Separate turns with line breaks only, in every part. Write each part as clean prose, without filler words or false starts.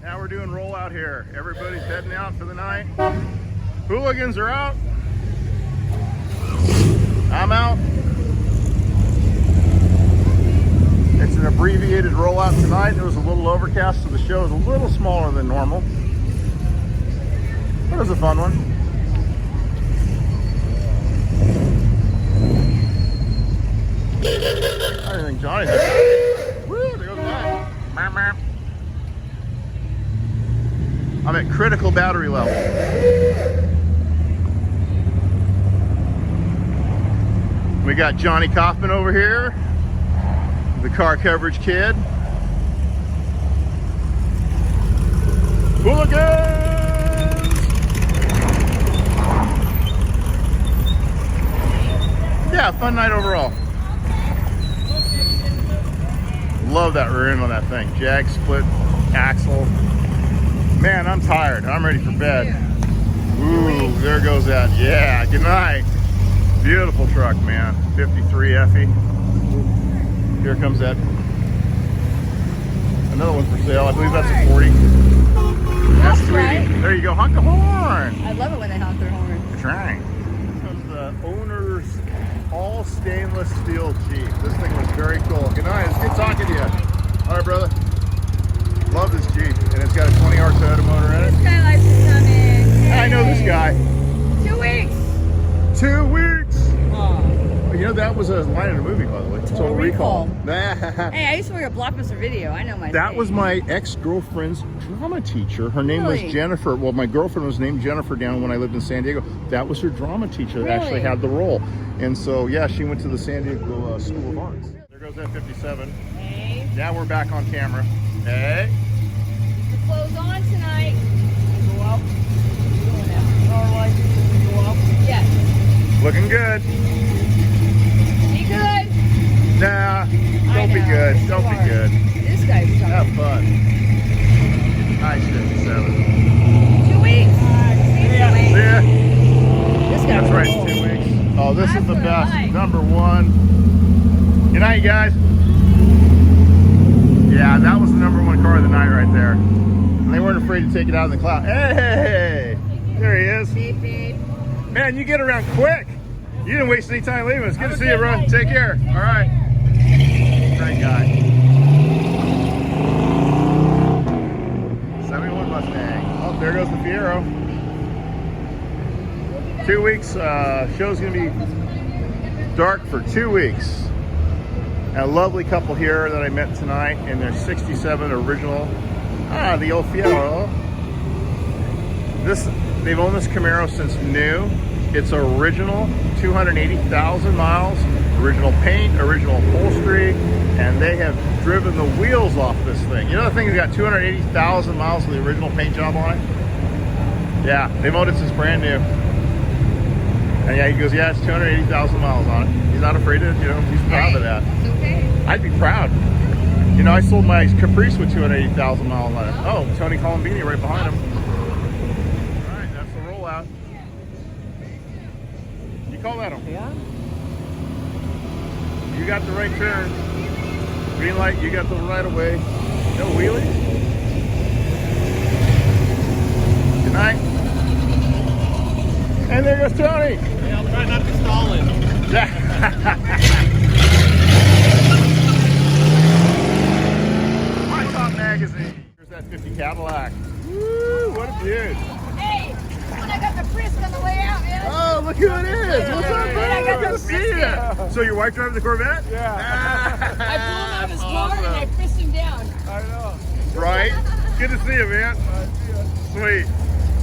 Now we're doing rollout here. Everybody's heading out for the night. Hooligans are out. I'm out. It's an abbreviated rollout tonight. It was a little overcast, so the show is a little smaller than normal. But it was a fun one. I think Johnny's there. Woo, there goes that. I'm at critical battery level. We got Johnny Kaufman over here, the car coverage kid. Hooligans! Yeah, fun night overall. Love that rear end on that thing. Jag split axle. Man, I'm tired. I'm ready for bed. Ooh, there goes that. Yeah, good night. Beautiful truck, man. 53 Effie. Here comes that. Another one for sale. I believe that's a 40. That's sweet. Right. There you go. Honk the horn.
I love it when they honk their horn.
That's right. This was the owner's all stainless steel Jeep. This thing was very cool. Good night. It's good talking to you. All right, brother. Love this Jeep, and it's got a 20R Toyota motor in it.
This guy likes to come in. Hey.
I know this guy.
2 weeks.
2 weeks.
Oh.
You know, that was a line in a movie, by the way. Total Recall.
Hey, I used to work at Blockbuster Video. I know my
That
thing.
was my ex-girlfriend's drama teacher. Her name was Jennifer. Well, my girlfriend was named Jennifer down when I lived in San Diego. That was her drama teacher that actually had the role. And so, yeah, she went to the San Diego School of Arts. There goes that 57.
Hey.
Now we're back on camera. Hey.
The clothes on tonight.
Go out. Power light. Go out.
Yes.
Looking good.
Be good.
Nah, don't be good. Don't be good.
This guy's talking.
Have fun. Nice 57.
2 weeks.
See ya.
This guy.
That's right, 2 weeks. Oh, this is the best. Number one. Good night, you guys. Yeah, that was the number one car of the night right there. And they weren't afraid to take it out in the cloud. Hey, there he is.
Beep, beep.
Man, you get around quick. You didn't waste any time leaving us. Good to see you, bro. Take care. All right. Great guy. 71 Mustang. Oh, there goes the Fiero. 2 weeks. Show's going to be dark for 2 weeks. And a lovely couple here that I met tonight in their 67 original. Ah, the old Fiero. They've owned this Camaro since new. It's original, 280,000 miles, original paint, original upholstery, and they have driven the wheels off this thing. You know the thing has got 280,000 miles of the original paint job on it? Yeah, they've owned it since brand new. And yeah, he goes, yeah, it's 280,000 miles on it. He's not afraid to, you know, he's proud of that.
It's okay.
I'd be proud. You know, I sold my Caprice with 280,000 miles on it. Oh, Tony Colombini right behind him. All right, that's the rollout. You call that a horn? You got the right turn. Green light, you got the right of way. No wheelies. Good night. And there goes Tony.
Yeah, I'll try not to stall it.
My Top Magazine. Here's that 50 Cadillac. Woo, what a beaut.
Hey, when I got the frisk on the way out, man.
Oh, look who it is. What's up, man?
I got
Good
the
to see you. So your wife driving the Corvette?
Yeah.
I blew him out of his car and I frisked him down.
I know.
Right? Good to see you, man. Sweet.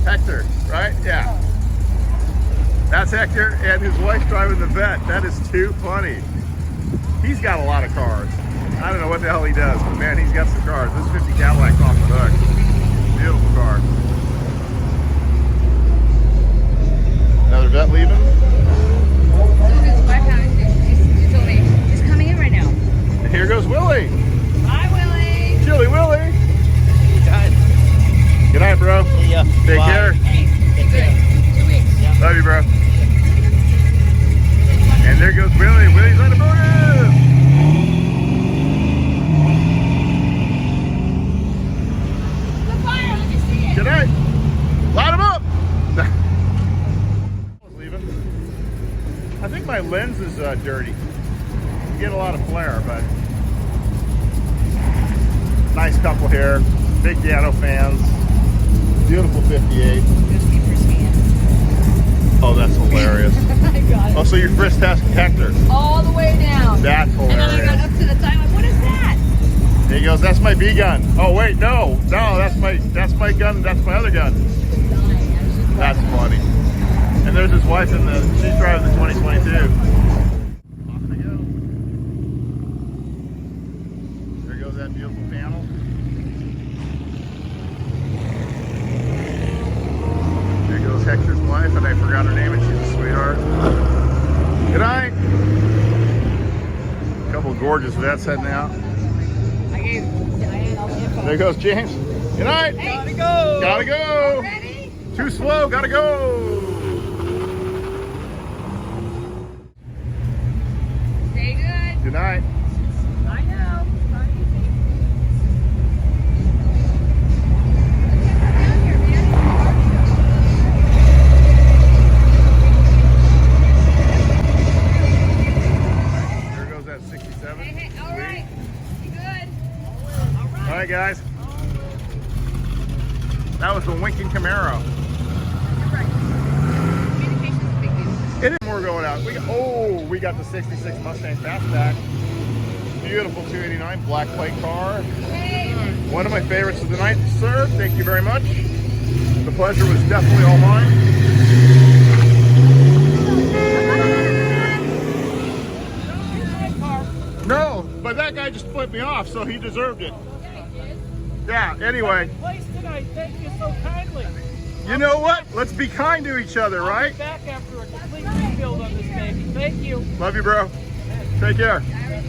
Hector, right? Yeah. That's Hector, and his wife's driving the Vet. That is too funny. He's got a lot of cars. I don't know what the hell he does, but man, he's got some cars. This 50 Cadillac's off the hook. Beautiful car. Another Vet leaving?
His wife she told me he's coming in right now.
And here goes Willie.
Bye, Willie.
Chill bro.
See ya.
Take
Bye.
care.
Take care.
2 weeks.
Love you, bro. And there goes Willie. Willie's on the bonus.
The fire, let me see it.
Good night. Light him up. I was leaving. I think my lens is dirty. You get a lot of flare, but nice couple here. Big Gatto fans. Beautiful 58. Oh, that's hilarious.
I got it.
Oh, so you frisked Hector.
All the way down.
That's
And then I got
hilarious.
up to the time, like, what is that?
He goes, that's my B gun. Oh wait, no, that's my gun. That's my other gun. That's funny. And there's his wife in the. She's driving the 2022. Off they go. There goes that beautiful panel. There goes Hector's wife, and I forgot her name, and she's a sweetheart. Good night. A couple of gorgeous vets heading out.
I gave Diane all the info.
There goes James. Good night.
Hey,
Gotta go.
Gotta go.
ready?
Too slow. Gotta go.
Stay good.
Good night.
I know. It's not easy. Down here,
There goes that 67.
man. Hey, all right. You good?
All right, guys. That was the winking Camaro.
You're right. Communication's a big deal.
It is more going out. We got the 66 Mustang Fastback. Beautiful 289 black plate car.
Hey.
One of my favorites of the night, sir. Thank you very much. The pleasure was definitely all mine. No, but that guy just flipped me off, so he deserved it. Yeah, anyway.
Place tonight. Thank you so kindly.
You know what? Let's be kind to each other,
I'll
right?
be back after a complete rebuild on this baby. Thank you.
Love you, bro. Take care.
Iris,